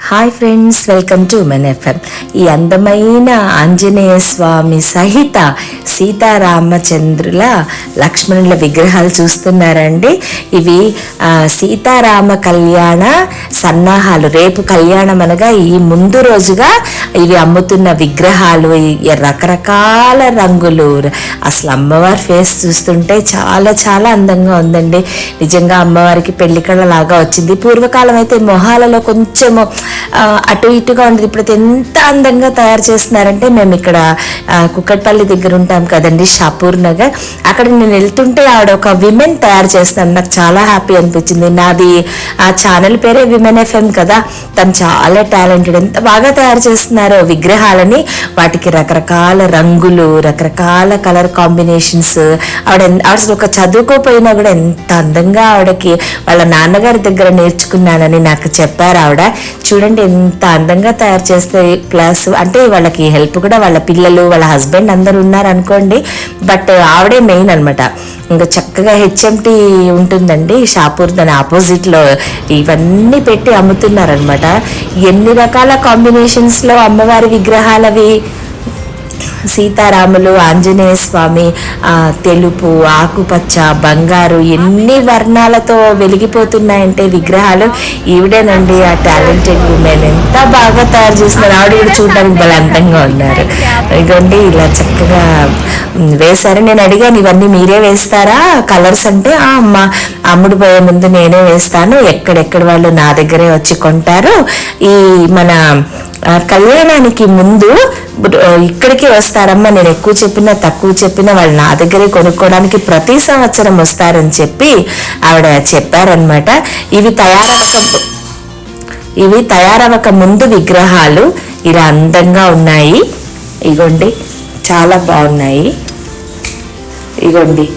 Hi friends, welcome to women FM. ఈ అందమైన ఆంజనేయ స్వామి సహిత సీతారామచంద్రుల లక్ష్మణుల విగ్రహాలు చూస్తున్నారండి. ఇవి సీతారామ కళ్యాణ సన్నాహాలు. రేపు కళ్యాణం అనగా ఈ ముందు రోజుగా ఇవి అమ్ముతున్న విగ్రహాలు. రకరకాల రంగులు. అసలు అమ్మవారి ఫేస్ చూస్తుంటే చాలా చాలా అందంగా ఉందండి. నిజంగా అమ్మవారికి పెళ్లి కళ లాగా వచ్చింది. పూర్వకాలం అయితే మొహాలలో కొంచెము అటు ఇటుగా ఉండేది. ఇప్పుడు ఎంత అందంగా తయారు చేస్తున్నారంటే, మేము ఇక్కడ కుక్కట్పల్లి దగ్గర ఉంటాం కదండి, షాపూర్ నగర్. అక్కడ నేను వెళ్తుంటే ఆవిడ ఒక విమెన్ తయారు చేస్తున్నాను. నాకు చాలా హ్యాపీ అనిపించింది. నాది ఆ ఛానల్ పేరే విమెన్ ఎఫ్ఎం కదా. తను చాలా టాలెంటెడ్. ఎంత బాగా తయారు చేస్తున్నారో విగ్రహాలని. వాటికి రకరకాల రంగులు, రకరకాల కలర్ కాంబినేషన్స్. అసలు ఒక చదువుకోపోయినా కూడా ఎంత అందంగా ఆవిడకి వాళ్ళ నాన్నగారి దగ్గర నేర్చుకున్నానని నాకు చెప్పారు ఆవిడ. చూడండి ఎంత అందంగా తయారు చేస్తే. ప్లస్ అంటే వాళ్ళకి హెల్ప్ కూడా వాళ్ళ పిల్లలు, వాళ్ళ హస్బెండ్ అందరు ఉన్నారు అనుకోండి. బట్ ఆవిడే మెయిన్ అనమాట. ఇంకా చక్కగా హెచ్ఎంటి ఉంటుందండి షాపూర్, దాని ఆపోజిట్ లో ఇవన్నీ పెట్టి అమ్ముతున్నారనమాట. ఎన్ని రకాల కాంబినేషన్స్ లో అమ్మవారి విగ్రహాలవి. సీతారాములు, ఆంజనేయ స్వామి, తెలుపు, ఆకుపచ్చ, బంగారు, ఎన్ని వర్ణాలతో వెలిగిపోతున్నాయంటే విగ్రహాలు. ఈవిడేనండి ఆ టాలెంటెడ్ ఉమెన్. ఎంత బాగా తయారు చేస్తున్నారు. ఆవిడ కూడా చూడడానికి భలే అందంగా ఉన్నారు. ఇదిగోండి ఇలా చక్కగా వేశారు. నేను అడిగాను, ఇవన్నీ మీరే వేస్తారా కలర్స్ అంటే, అమ్మ అమ్ముడు పోయే ముందు నేనే వేస్తాను, ఎక్కడెక్కడ వాళ్ళు నా దగ్గరే వచ్చి కొంటారు. ఈ మన కళ్యాణానికి ముందు ఇక్కడికి వస్తారమ్మా, నేను ఎక్కువ చెప్పినా తక్కువ చెప్పినా వాళ్ళు నా దగ్గరే కొనుక్కోవడానికి ప్రతి సంవత్సరం వస్తారని చెప్పి ఆవిడ చెప్పారనమాట. ఇవి తయారవక ముందు విగ్రహాలు ఇలా అందంగా ఉన్నాయి. ఇగోండి చాలా బాగున్నాయి. ఇగోండి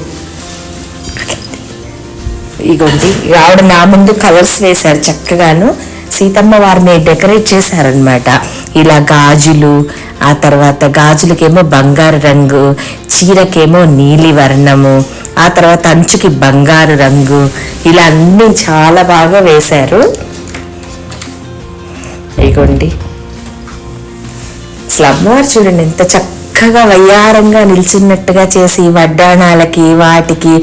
ఆవిడ నా ముందు కలర్స్ వేశారు చక్కగాను. సీతమ్మ వారిని డెకరేట్ చేశారనమాట. ఇలా గాజులు, ఆ తర్వాత గాజులకేమో బంగారు రంగు, చీరకేమో నీలి వర్ణము, ఆ తర్వాత అంచుకి బంగారు రంగు, ఇలా అన్ని చాలా బాగా వేశారు. ఇగోండి అసలు అమ్మవారు చూడండి ఎంత చక్కగా వయ్యారంగా నిల్చున్నట్టుగా చేసి, వడ్డాణాలకి వాటికి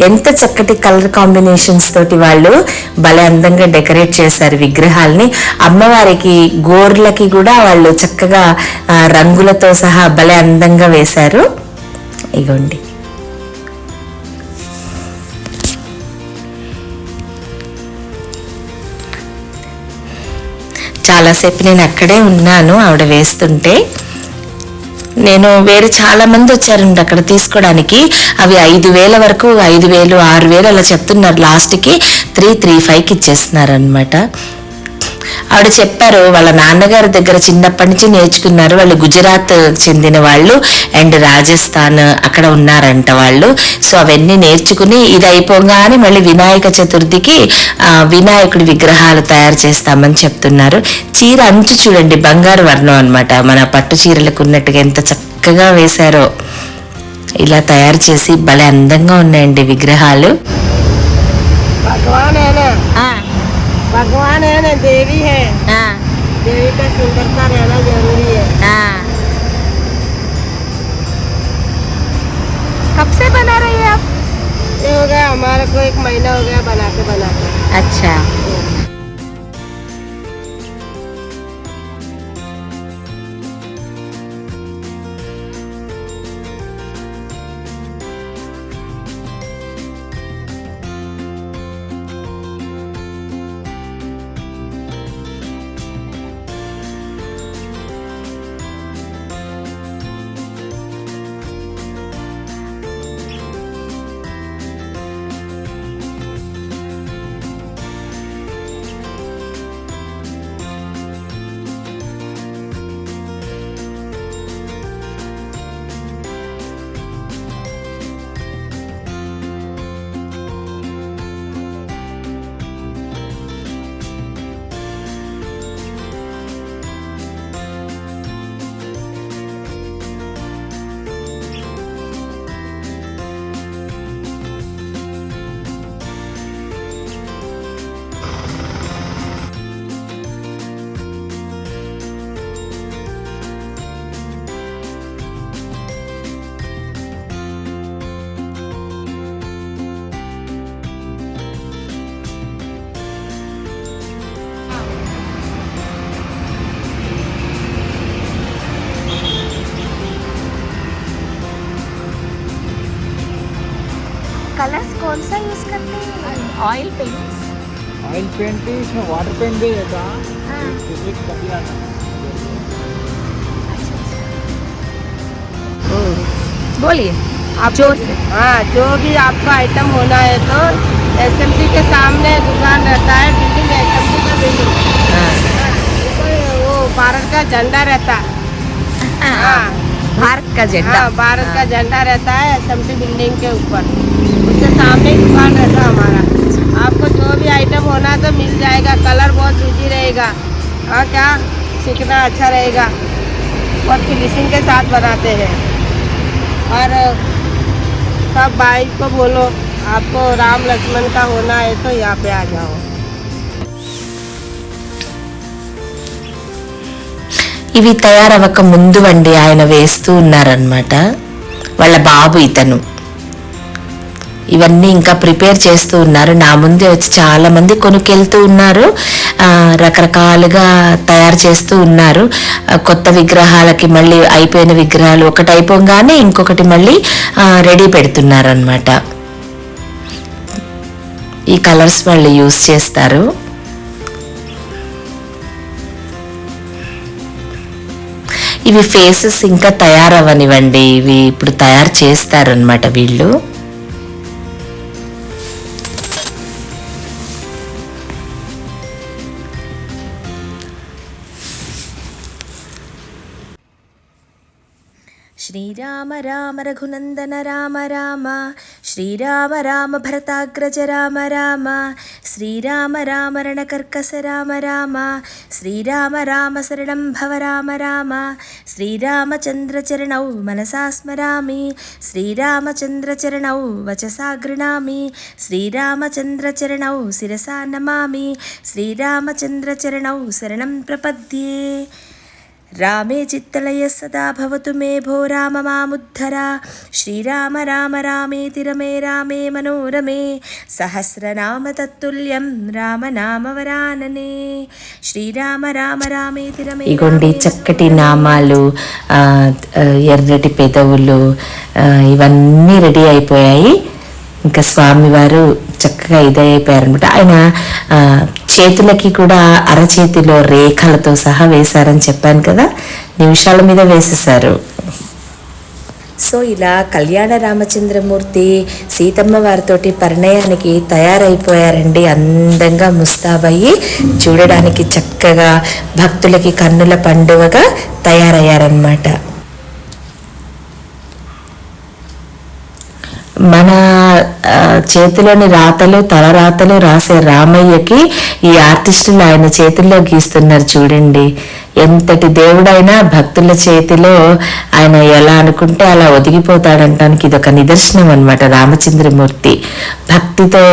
ఎంత చక్కటి కలర్ కాంబినేషన్స్ తోటి వాళ్ళు భలే అందంగా డెకరేట్ చేశారు విగ్రహాల్ని. అమ్మవారికి గోర్లకి కూడా వాళ్ళు చక్కగా రంగులతో సహా భలే అందంగా వేశారు. ఇగోండి చాలాసేపు నేను అక్కడే ఉన్నాను ఆవిడ వేస్తుంటే. నేను వేరే చాలా మంది వచ్చారండి అక్కడ తీసుకోవడానికి. అవి 5,000 వరకు, 5,000, 6,000 అలా చెప్తున్నారు. లాస్ట్కి 335కి ఇచ్చేస్తున్నారు అనమాట. ఆవిడ చెప్పారు వాళ్ళ నాన్నగారి దగ్గర చిన్నప్పటి నుంచి నేర్చుకున్నారు. వాళ్ళు గుజరాత్ చెందిన వాళ్ళు అండ్ రాజస్థాన్ అక్కడ ఉన్నారంట వాళ్ళు. సో అవన్నీ నేర్చుకుని ఇది అయిపోగానే మళ్ళీ వినాయక చతుర్థికి వినాయకుడి విగ్రహాలు తయారు చేస్తామని చెప్తున్నారు. చీర అంచు చూడండి బంగారు వర్ణం అనమాట. మన పట్టు చీరలకు ఉన్నట్టుగా ఎంత చక్కగా వేశారో. ఇలా తయారు చేసి భలే అందంగా ఉన్నాయండి విగ్రహాలు. भगवान है ना, देवी है। देवी का सुंदरता रहना जरूरी है। कब से बना रही है आप? ये हो गया हमारे को 1 महीना हो गया बना के। अच्छा, कौन सा यूज करते हैं? Oil paints. ऑयल पेंट भी इसमें वाटर पेंट भी रहता हाँ। फिजिक बढ़िया था। बोलिए आप जोर से। हाँ, जो भी आपका आइटम होना है तो एसएमसी के सामने दुकान रहता है, बिल्डिंग एसएमसी का बिल्डिंग। ऊपर वो भारत का झंडा रहता है। हाँ, भारत का झंडा। हाँ, भारत का झंडा रहता है एसएमसी बिल्डिंग के ऊपर, उसके सामने ही दुकान रहता है हमारा। आपको जो भी आइटम होना तो मिल जाएगा। कलर बहुत इजी रहेगा और क्या सीखना अच्छा रहेगा। बहुत फिनिशिंग के साथ बनाते हैं। और सब भाई को बोलो आपको राम लक्ष्मण का होना है तो यहाँ पे आ जाओ। ఇవి తయారవ్వక ముందు వండి ఆయన వేస్తూ ఉన్నారనమాట. వాళ్ళ బాబు ఇతను ఇవన్నీ ఇంకా ప్రిపేర్ చేస్తూ ఉన్నారు. నా ముందే వచ్చి చాలా మంది కొనుక్కెళ్తూ ఉన్నారు. రకరకాలుగా తయారు చేస్తూ ఉన్నారు. కొత్త విగ్రహాలకి మళ్ళీ అయిపోయిన విగ్రహాలు ఒకటి అయిపోగానే ఇంకొకటి మళ్ళీ రెడీ పెడుతున్నారు అనమాట. ఈ కలర్స్ వాళ్ళు యూస్ చేస్తారు. ఇవి ఫేసెస్ ఇంకా తయారవ్వనివ్వండి, ఇవి ఇప్పుడు తయారు చేస్తారు అనమాట వీళ్ళు. శ్రీరామ రామ రఘునందన రామ రామ, శ్రీరామ రామ భరతాగ్రజ రామ రామ, శ్రీరామ రామ రణకర్కస రామ రామ, శ్రీరామ రామ శరణం భవ రామ రామ, శ్రీరామచంద్రచరణౌ మనసా స్మరామి, శ్రీరామచంద్రచరణౌ వచసా గృణామి, శ్రీరామచంద్రచరణౌ శిరసా నమామి, శ్రీరామచంద్రచరణౌ శరణం ప్రపద్యే. రామే చిత్తలయ సదా భవతు మే భో రామ మాముద్ధరా, శ్రీరామ రామ రామేతి రమే రామే మనోరమే, సహస్రనామ తత్తుల్యం రామ నామ వరాననే, శ్రీరామ రామ రామేతి రమే. ఇగోండి చక్కటి నామాలు, ఎర్రటి పెదవులు, ఇవన్నీ రెడీ అయిపోయాయి. ఇంకా స్వామివారు చక్కగా ఇదైపోయారనమాట. ఆయన చేతులకి కూడా అరచేతిలో రేఖలతో సహా వేశారని చెప్పాను కదా, నిమిషాల మీద వేసేసారు. సో ఇలా కళ్యాణ రామచంద్రమూర్తి సీతమ్మ వారితోటి పరిణయానికి తయారైపోయారండి. అందంగా ముస్తాబయ్యి చూడడానికి చక్కగా భక్తులకి కన్నుల పండువగా తయారయ్యారన్నమాట. మన చేతిలోని రాతలు తలరాతలు రాసే రామయ్యకి ఈ ఆర్టిస్టులు ఆయన చేతుల్లో గీస్తున్నారు చూడండి. ఎంతటి దేవుడైనా భక్తుల చేతిలో ఆయన ఎలా అనుకుంటే అలా ఒదిగిపోతాడంటానికి ఇదొక నిదర్శనం అన్నమాట. రామచంద్రమూర్తి భక్తితో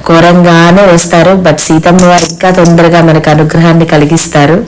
కోరంగానే వస్తారు, బట్ సీతమ్మ వారు ఇంకా తొందరగా మనకు అనుగ్రహాన్ని కలిగిస్తారు.